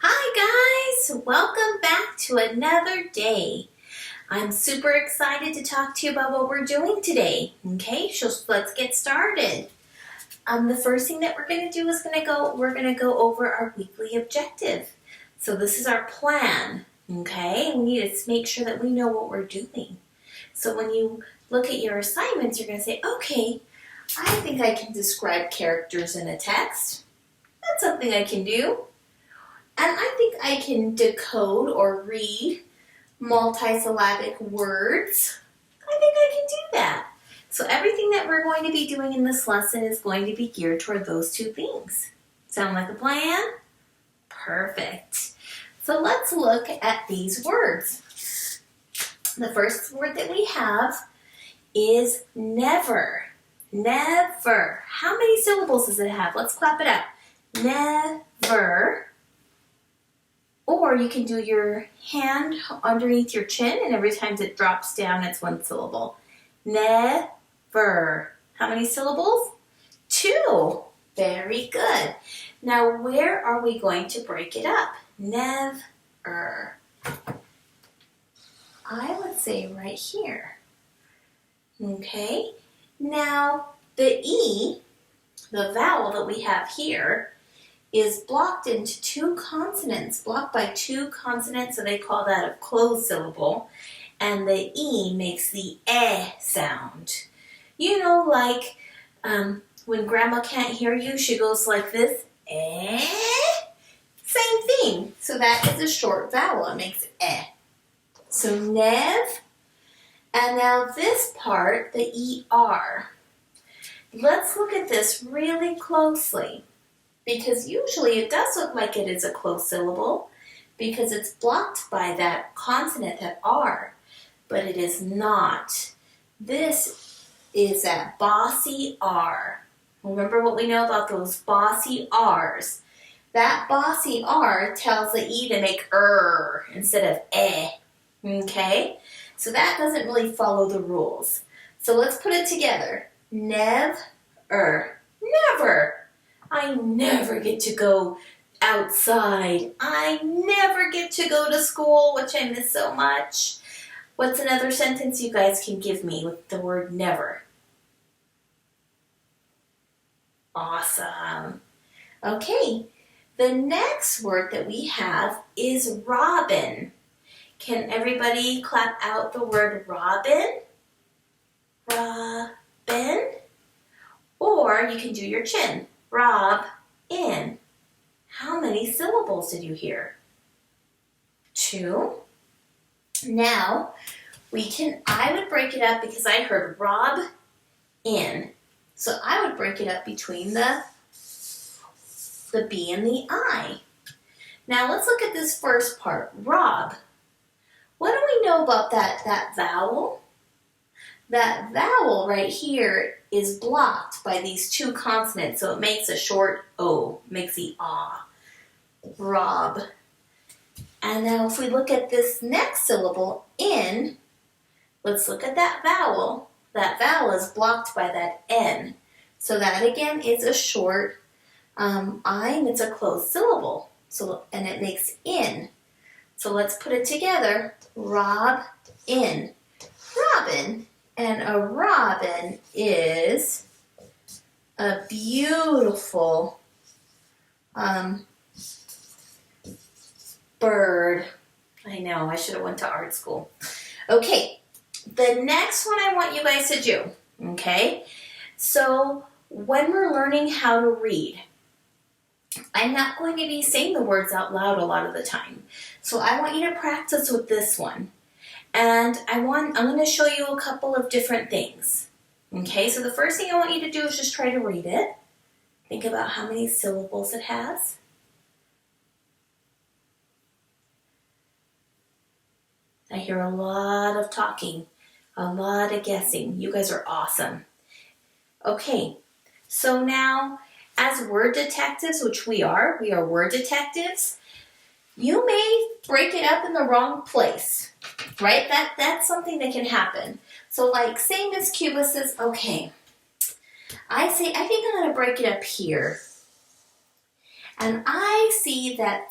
Hi guys, welcome back to another day. I'm super excited to talk to you about what we're doing today. Okay, so let's get started. The first thing that we're going to do is we're going to go over our weekly objective. So this is our plan. Okay, we need to make sure that we know what we're doing. So when you look at your assignments, you're going to say, okay, I think I can describe characters in a text. That's something I can do. And I think I can decode or read multisyllabic words. I think I can do that. So everything that we're going to be doing in this lesson is going to be geared toward those two things. Sound like a plan? Perfect. So let's look at these words. The first word that we have is never. Never. How many syllables does it have? Let's clap it up. Never. Or you can do your hand underneath your chin, and every time it drops down, it's one syllable. Never. How many syllables? 2. Very good. Now, where are we going to break it up? Never. I would say right here. Okay. Now, the E, the vowel that we have here, is blocked into 2 consonants, blocked by 2 consonants, so they call that a closed syllable. And the E makes the eh sound. You know, like when grandma can't hear you, she goes like this, eh? Same thing. So that is a short vowel. It makes eh. So nev. And now this part, the ER. Let's look at this really closely, because usually it does look like it is a closed syllable because it's blocked by that consonant, that R, but it is not. This is that bossy R. Remember what we know about those bossy R's. That bossy R tells the E to make instead of eh. Okay? So that doesn't really follow the rules. So let's put it together. Never. Never. I never get to go outside. I never get to go to school, which I miss so much. What's another sentence you guys can give me with the word never? Awesome. Okay, the next word that we have is robin. Can everybody clap out the word robin? Robin. Or you can do your chin. Rob in. How many syllables did you hear? 2. Now, I would break it up because I heard rob in. So I would break it up between the B and the I. Now let's look at this first part, rob. What do we know about that vowel? That vowel right here is blocked by these 2 consonants, so it makes a short O, makes the ah. Rob. And now if we look at this next syllable, in, let's look at that vowel. That vowel is blocked by that N. So that again is a short I, and it's a closed syllable. And it makes in. So let's put it together. Rob in. Robin. And a robin is a beautiful bird. I know, I should have went to art school. Okay, the next one I want you guys to do, okay? So when we're learning how to read, I'm not going to be saying the words out loud a lot of the time. So I want you to practice with this one. And I'm going to show you a couple of different things. Okay, so the first thing I want you to do is just try to read it. Think about how many syllables it has. I hear a lot of talking, a lot of guessing. You guys are awesome. Okay, so now as word detectives, which we are word detectives, you may break it up in the wrong place, right? That's something that can happen. So like say Miss Cuba says, okay, I think I'm going to break it up here. And I see that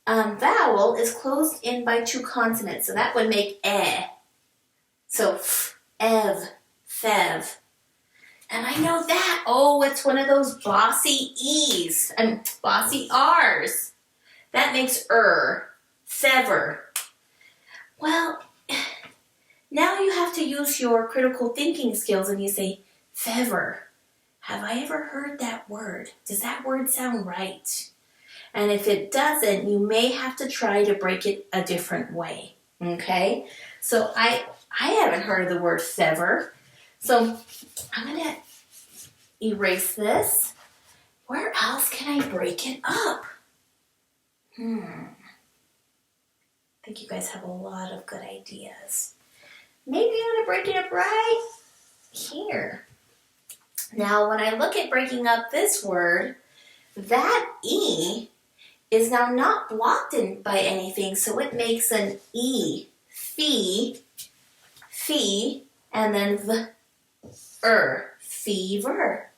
vowel is closed in by two consonants, so that would make eh. So f, ev, fev. And I know that. Oh, it's one of those bossy E's and bossy R's. That makes fever. Well, now you have to use your critical thinking skills and you say, fever. Have I ever heard that word? Does that word sound right? And if it doesn't, you may have to try to break it a different way. Okay? So I haven't heard of the word fever. So I'm going to erase this. Where else can I break it up? I think you guys have a lot of good ideas. Maybe I'm going to break it up right here. Now, when I look at breaking up this word, that E is now not blocked in by anything, so it makes an E. Fee, and then fever.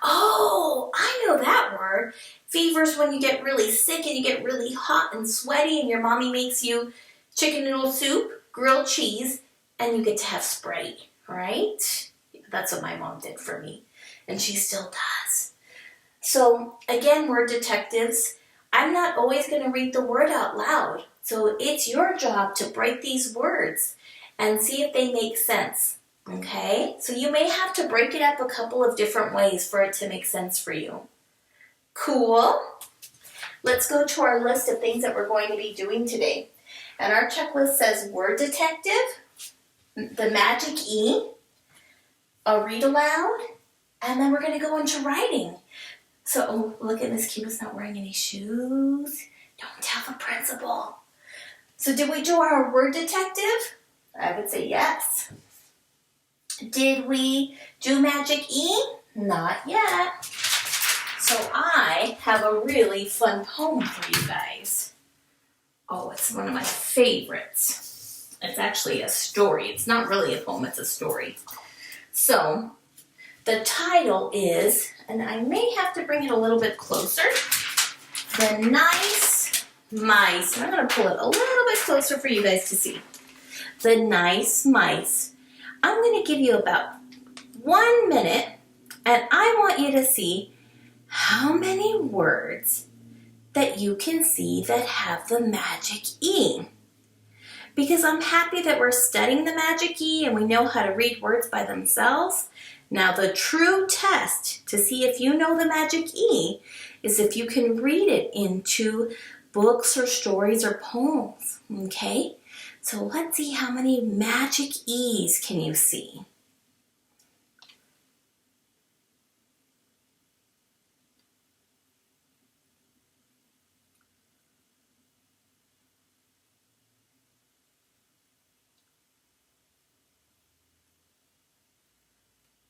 Oh, I know that word. Fever's when you get really sick and you get really hot and sweaty and your mommy makes you chicken noodle soup, grilled cheese, and you get to have Sprite, right? That's what my mom did for me, and she still does. So, again, we're detectives. I'm not always going to read the word out loud, so it's your job to break these words and see if they make sense. Okay, so you may have to break it up a couple of different ways for it to make sense for you. Cool. Let's go to our list of things that we're going to be doing today. And our checklist says word detective, the magic E, a read aloud, and then we're going to go into writing. So, look at Miss Cuba's not wearing any shoes. Don't tell the principal. So did we do our word detective? I would say yes. Did we do Magic E? Not yet. So I have a really fun poem for you guys. Oh, it's one of my favorites. It's actually a story. It's not really a poem, it's a story. So the title is, and I may have to bring it a little bit closer, The Nice Mice. And I'm going to pull it a little bit closer for you guys to see. The Nice Mice. I'm going to give you about 1 minute, and I want you to see how many words that you can see that have the magic E. Because I'm happy that we're studying the magic E and we know how to read words by themselves. Now, the true test to see if you know the magic E is if you can read it into books or stories or poems, okay? So let's see how many magic E's can you see.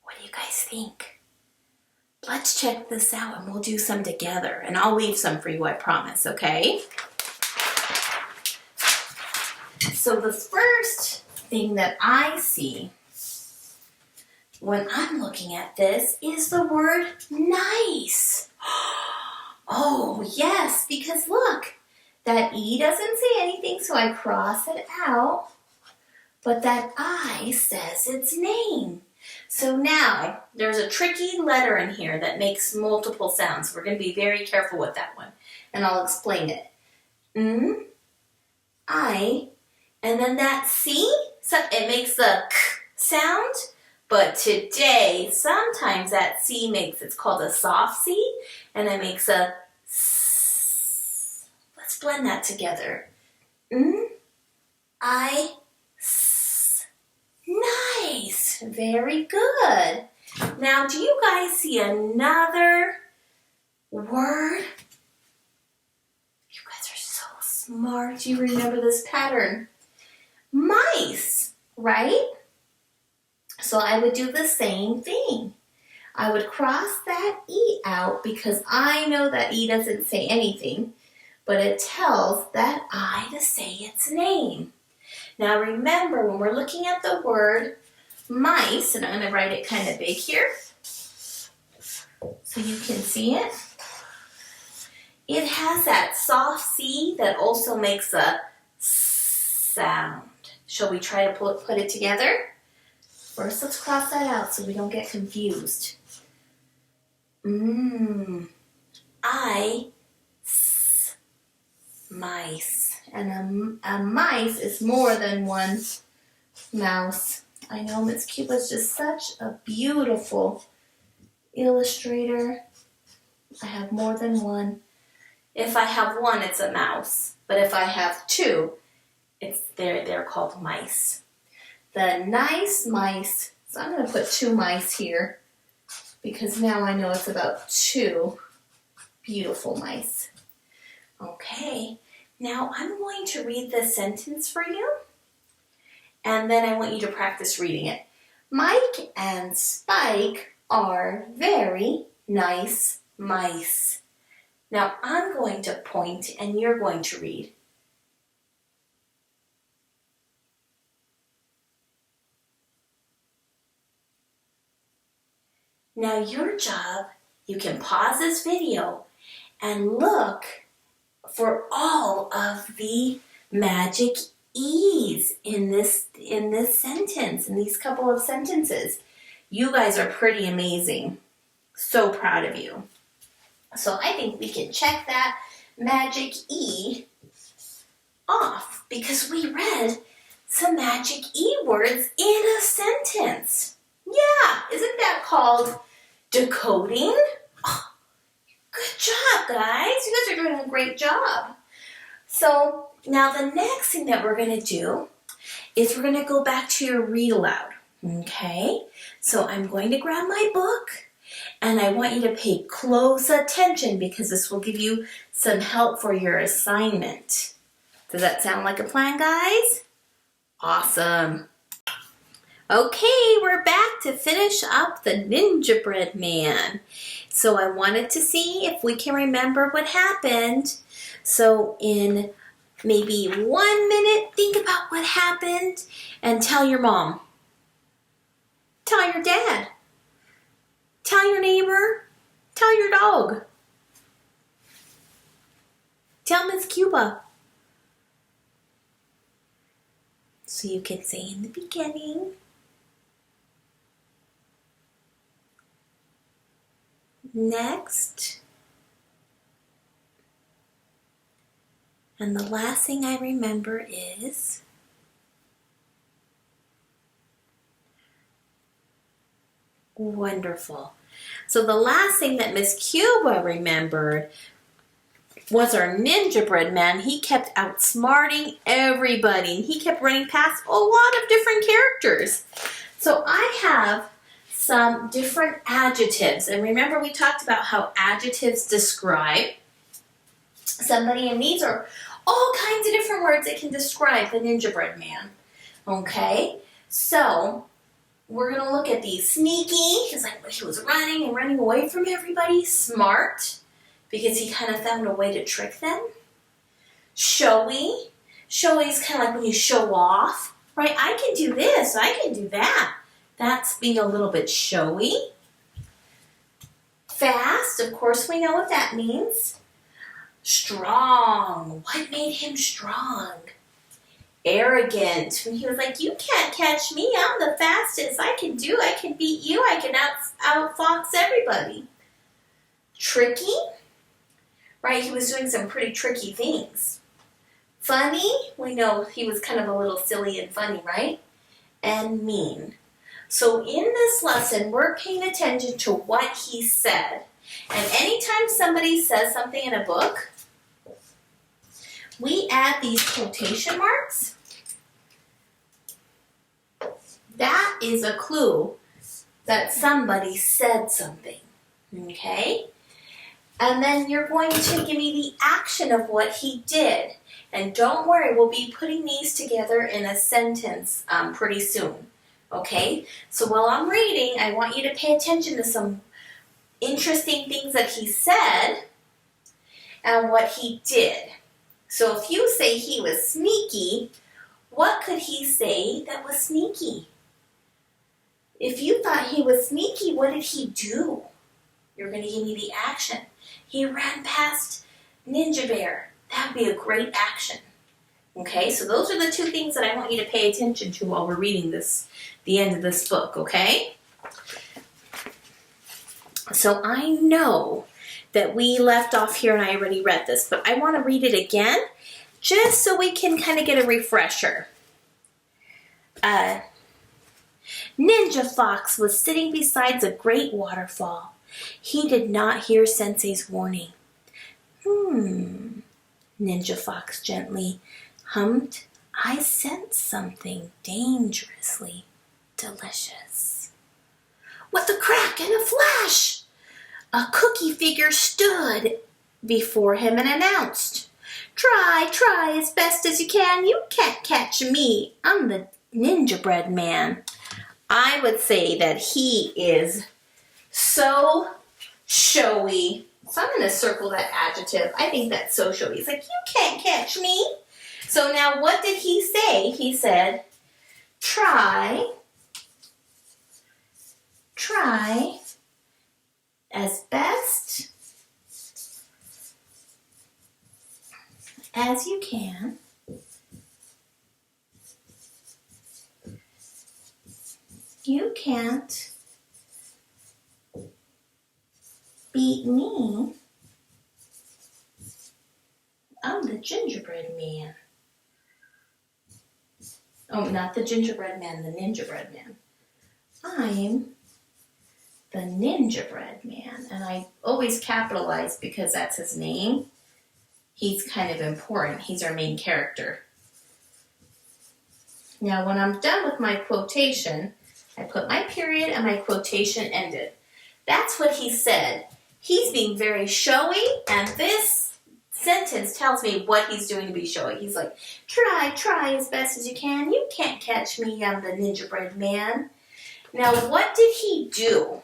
What do you guys think? Let's check this out and we'll do some together. And I'll leave some for you, I promise, okay? So the first thing that I see when I'm looking at this is the word nice. Oh, yes, because look, that E doesn't say anything, so I cross it out. But that I says its name. So now, there's a tricky letter in here that makes multiple sounds. We're going to be very careful with that one. And I'll explain it. I, and then that C, so it makes the K sound. But today, sometimes that C makes, it's called a soft C. And it makes a S. Let's blend that together. I, S. Nice. Very good. Now, do you guys see another word? You guys are so smart. You remember this pattern. Mice, right? So I would do the same thing. I would cross that E out because I know that E doesn't say anything, but it tells that I to say its name. Now remember, when we're looking at the word mice, and I'm going to write it kind of big here so you can see it. It has that soft C that also makes a sound. Shall we try to put it together? First, let's cross that out so we don't get confused. Mice. And a mice is more than one mouse. I know Miss Cuba's just such a beautiful illustrator. I have more than one. If I have one, it's a mouse. But if I have two, they're called mice. The nice mice. So I'm going to put 2 mice here because now I know it's about 2 beautiful mice. Okay, now I'm going to read the sentence for you, and then I want you to practice reading it. Mike and Spike are very nice mice. Now I'm going to point and you're going to read. Now your job, you can pause this video and look for all of the magic E's in this sentence, in these couple of sentences. You guys are pretty amazing. So proud of you. So I think we can check that magic E off because we read some magic E words in a sentence. Yeah, isn't that called decoding? Oh, good job, guys. You guys are doing a great job. So now the next thing that we're going to do is we're going to go back to your read aloud. Okay? So I'm going to grab my book and I want you to pay close attention because this will give you some help for your assignment. Does that sound like a plan, guys? Awesome. Okay, we're back to finish up the Gingerbread Man. So I wanted to see if we can remember what happened. So in maybe 1 minute, think about what happened and tell your mom. Tell your dad. Tell your neighbor. Tell your dog. Tell Miss Cuba. So you can say in the beginning. Next. And the last thing I remember is wonderful. So the last thing that Miss Cuba remembered was our Gingerbread Man. He kept outsmarting everybody. He kept running past a lot of different characters. So I have some different adjectives. And remember we talked about how adjectives describe somebody, and these are all kinds of different words that can describe the Gingerbread Man. Okay, so we're going to look at these. Sneaky, because like he was running and running away from everybody. Smart, because he kind of found a way to trick them. Showy. Showy is kind of like when you show off, right? I can do this, I can do that. That's being a little bit showy. Fast, of course we know what that means. Strong. What made him strong? Arrogant. When he was like, you can't catch me. I'm the fastest. I can beat you. I can outfox everybody. Tricky. Right? He was doing some pretty tricky things. Funny. We know he was kind of a little silly and funny, right? And mean. So in this lesson, we're paying attention to what he said. And anytime somebody says something in a book, we add these quotation marks. That is a clue that somebody said something, okay? And then you're going to give me the action of what he did. And don't worry, we'll be putting these together in a sentence pretty soon, okay? So while I'm reading, I want you to pay attention to some interesting things that he said and what he did. So if you say he was sneaky, what could he say that was sneaky? If you thought he was sneaky, what did he do? You're going to give me the action. He ran past Ninja bear. That would be a great action. Okay, so those are the two things that I want you to pay attention to while we're reading the end of this book, okay? So I know that we left off here and I already read this, but I want to read it again just so we can kind of get a refresher. Ninja Fox was sitting beside a great waterfall. He did not hear Sensei's warning. Ninja Fox gently hummed. I sense something dangerously delicious. With a crack and a flash, a cookie figure stood before him and announced, try as best as you can. You can't catch me. I'm the gingerbread man. I would say that he is so showy. So I'm going to circle that adjective. I think that's so showy. He's like, you can't catch me. So now what did he say? He said, try as best as you can. You can't beat me. I'm the gingerbread man. Oh, not the gingerbread man, the ninja-bread man. I'm the ninja-bread man. And I always capitalize because that's his name. He's kind of important. He's our main character. Now, when I'm done with my quotation, I put my period and my quotation ended. That's what he said. He's being very showy, and this sentence tells me what he's doing to be showy. He's like, try as best as you can. You can't catch me. I'm the gingerbread man. Now, what did he do?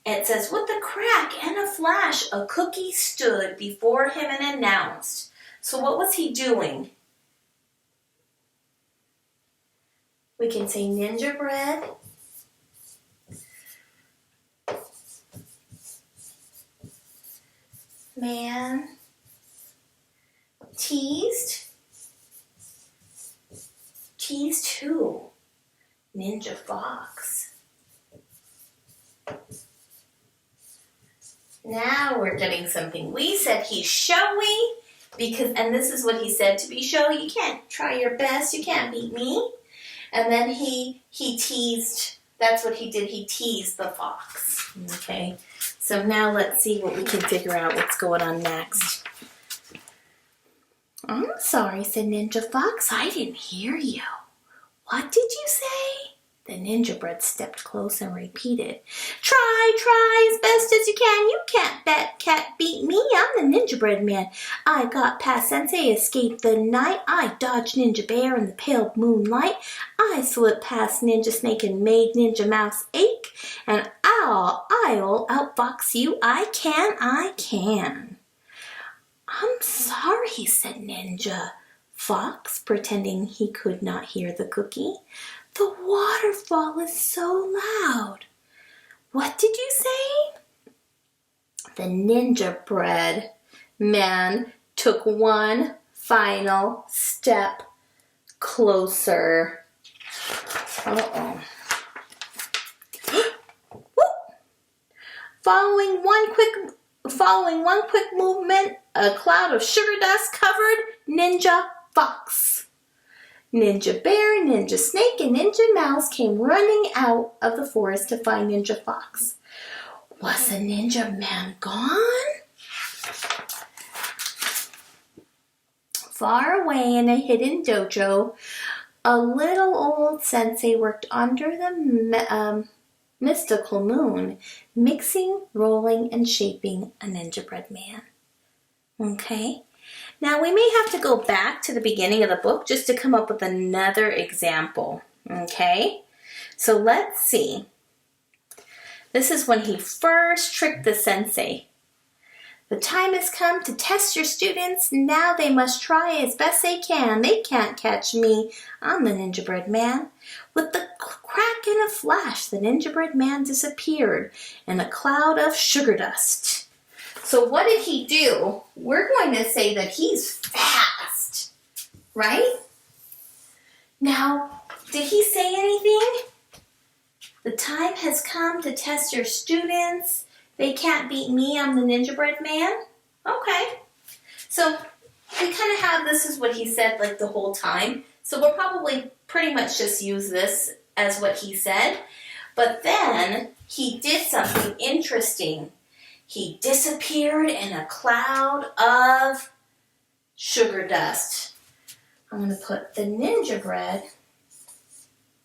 It says, with a crack and a flash, a cookie stood before him and announced. So what was he doing? We can say gingerbread man teased who? Ninja Fox. Now we're getting something. We said he's showy because, and this is what he said to be showy. You can't try your best. You can't beat me. And then he teased. That's what he did. He teased the fox. Okay. So now let's see what we can figure out what's going on next. I'm sorry, said Ninja Fox. I didn't hear you. What did you say? The gingerbread stepped close and repeated, try as best as you can. You can't beat me. I'm the gingerbread man. I got past Sensei, escaped the night. I dodged Ninja Bear in the pale moonlight. I slipped past Ninja Snake and made Ninja Mouse ache. And I'll outfox you. I can. I'm sorry, said Ninja Fox, pretending he could not hear the cookie. The waterfall is so loud. What did you say? The gingerbread man took one final step closer. Uh-oh. Following one quick movement, a cloud of sugar dust covered Ninja Fox. Ninja Bear, Ninja Snake, and Ninja Mouse came running out of the forest to find Ninja Fox. Was the Ninja Man gone? Far away in a hidden dojo, a little old sensei worked under the mystical moon, mixing, rolling, and shaping a gingerbread man. Okay? Now, we may have to go back to the beginning of the book just to come up with another example, okay? So let's see. This is when he first tricked the sensei. The time has come to test your students. Now they must try as best they can. They can't catch me. I'm the gingerbread man. With the crack and a flash, the gingerbread man disappeared in a cloud of sugar dust. So what did he do? We're going to say that he's fast, right? Now, did he say anything? The time has come to test your students. They can't beat me. I'm the Ninja Bread Man. Okay. So we kind of have this is what he said like the whole time. So we'll probably pretty much just use this as what he said. But then he did something interesting. He disappeared in a cloud of sugar dust. I'm going to put the Ninja Bread.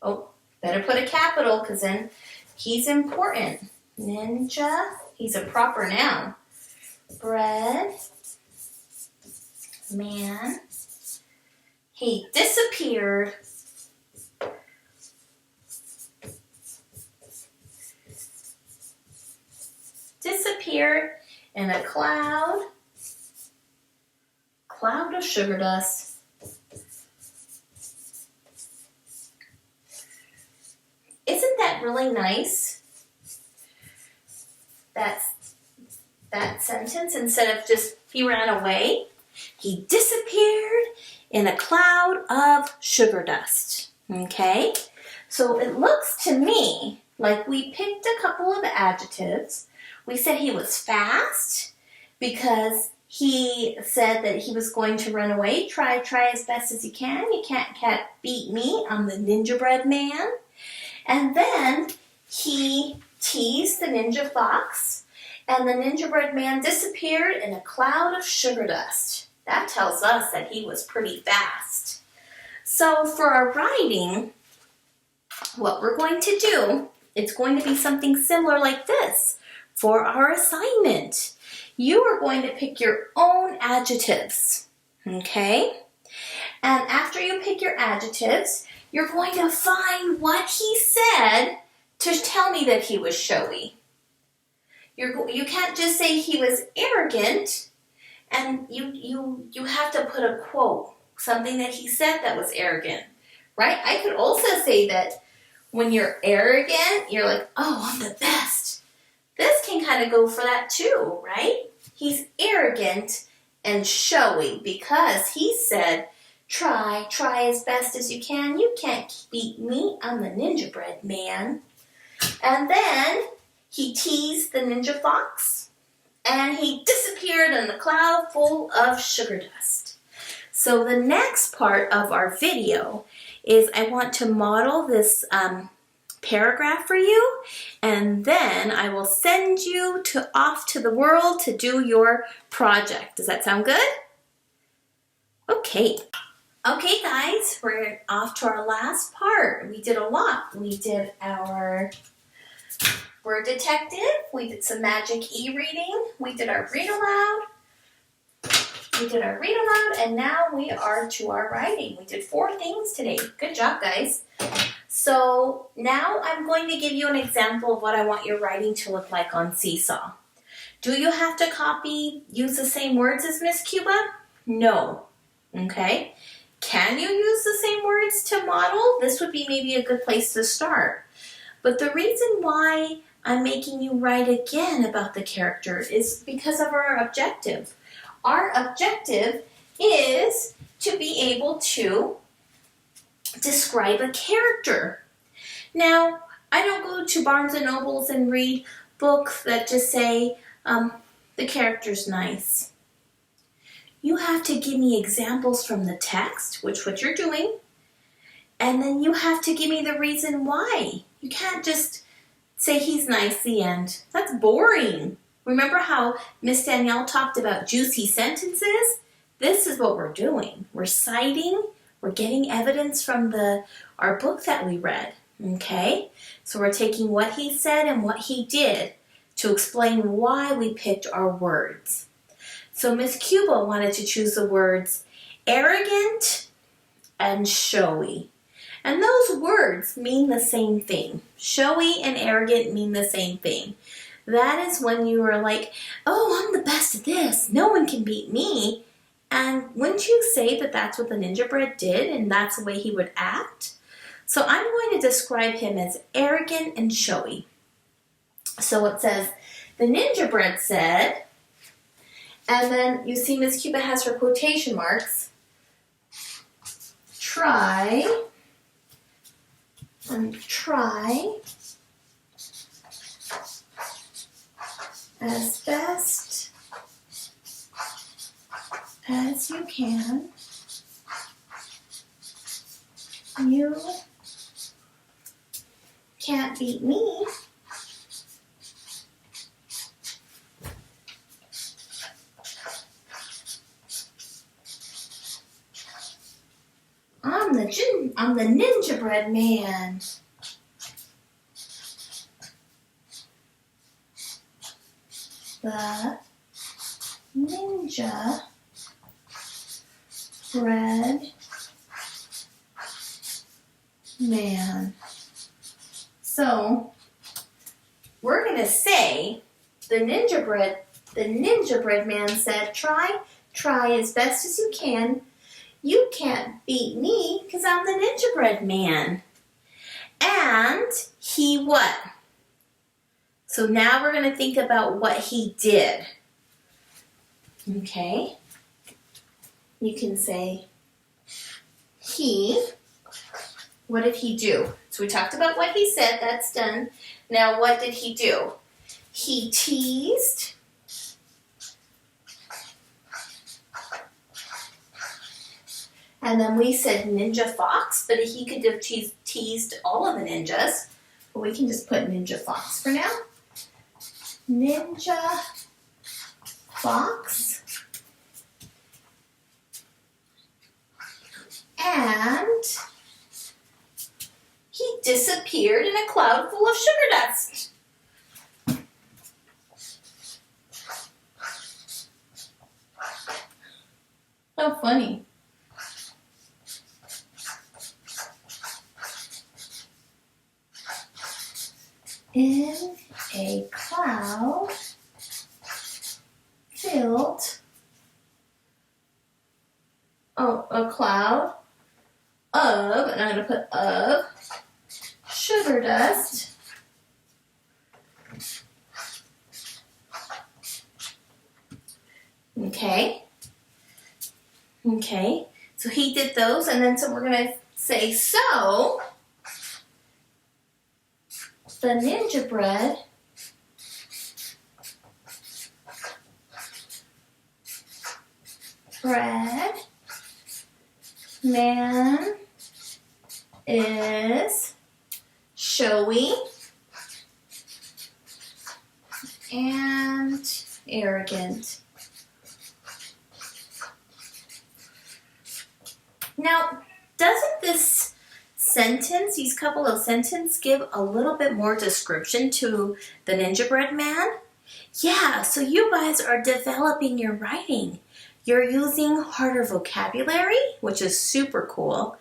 Oh, better put a capital because then he's important. Ninja, he's a proper noun. Bread man. He disappeared in a cloud of sugar dust. Isn't that really nice? That sentence, instead of just he ran away, he disappeared in a cloud of sugar dust. Okay? So it looks to me like we picked a couple of adjectives. We said he was fast because he said that he was going to run away. Try as best as you can. You can't beat me. I'm the Ninja Bread Man. And then he teased the Ninja Fox, and the Ninja Bread Man disappeared in a cloud of sugar dust. That tells us that he was pretty fast. So for our writing, what we're going to do, it's going to be something similar like this. For our assignment, you are going to pick your own adjectives, okay? And after you pick your adjectives, you're going to find what he said to tell me that he was showy. You can't just say he was arrogant, and you have to put a quote, something that he said that was arrogant, right? I could also say that when you're arrogant, you're like, oh, I'm the best. This can kind of go for that too, right? He's arrogant and showy because he said, try as best as you can. You can't beat me. I'm the Ninja Bread Man. And then he teased the Ninja Fox, and he disappeared in the cloud full of sugar dust. So the next part of our video is I want to model this paragraph for you, and then I will send you off to the world to do your project. Does that sound good? Okay. Okay, guys, we're off to our last part. We did a lot. We did our word detective. We did some magic e-reading. We did our read aloud. And now we are to our writing. We did 4 things today. Good job, guys. So now I'm going to give you an example of what I want your writing to look like on Seesaw. Do you have to use the same words as Miss Cuba? No. Okay. Can you use the same words to model? This would be maybe a good place to start. But the reason why I'm making you write again about the character is because of our objective. Our objective is to be able to describe a character. Now, I don't go to Barnes & Nobles and read books that just say, the character's nice. You have to give me examples from the text, which what you're doing, and then you have to give me the reason why. You can't just say he's nice, the end. That's boring. Remember how Miss Danielle talked about juicy sentences? This is what we're doing. We're citing, we're getting evidence from our book that we read, okay? So we're taking what he said and what he did to explain why we picked our words. So Miss Cuba wanted to choose the words arrogant and showy. And those words mean the same thing. Showy and arrogant mean the same thing. That is when you are like, oh, I'm the best at this. No one can beat me. And wouldn't you say that that's what the Ninja Bread did and that's the way he would act? So I'm going to describe him as arrogant and showy. So it says, the Ninja Bread said, And then you see Miss Cuba has her quotation marks. Try as best as you can. You can't beat me. I'm the gingerbread man. The gingerbread man. So we're gonna say the gingerbread man said, try as best as you can. You can't beat me because I'm the gingerbread man. And he what? So now we're going to think about what he did. Okay. You can say what did he do? So we talked about what he said, that's done. Now what did he do? He teased. And then we said Ninja Fox, but he could have teased all of the ninjas. But we can just put Ninja Fox for now. Ninja Fox. And he disappeared in a cloud full of sugar dust. How funny. In a cloud filled, a cloud of, and I'm going to put of, sugar dust. Okay. Okay. So he did those, and then so we're going to say, so the gingerbread man is showy and arrogant. Now, doesn't this sentence, these couple of sentences, give a little bit more description to the gingerbread man? Yeah, so you guys are developing your writing. You're using harder vocabulary, which is super cool,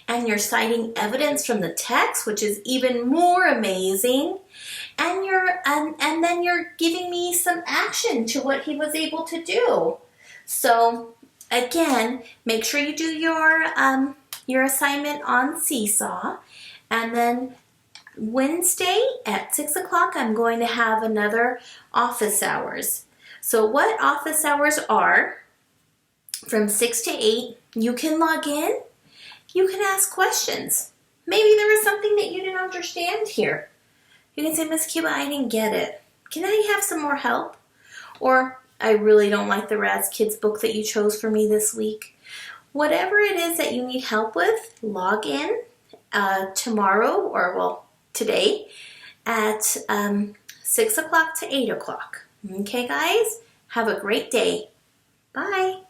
and you're citing evidence from the text, which is even more amazing, and and then you're giving me some action to what he was able to do. So again, make sure you do your assignment on Seesaw, and then Wednesday at 6 o'clock I'm going to have another office hours. So what office hours are, from 6 to 8, you can log in, you can ask questions. Maybe there was something that you didn't understand here. You can say, Miss Cuba, I didn't get it. Can I have some more help? Or, I really don't like the Raz Kids book that you chose for me this week. Whatever it is that you need help with, log in tomorrow, or well, today, at 6 o'clock to 8 o'clock. Okay, guys? Have a great day. Bye.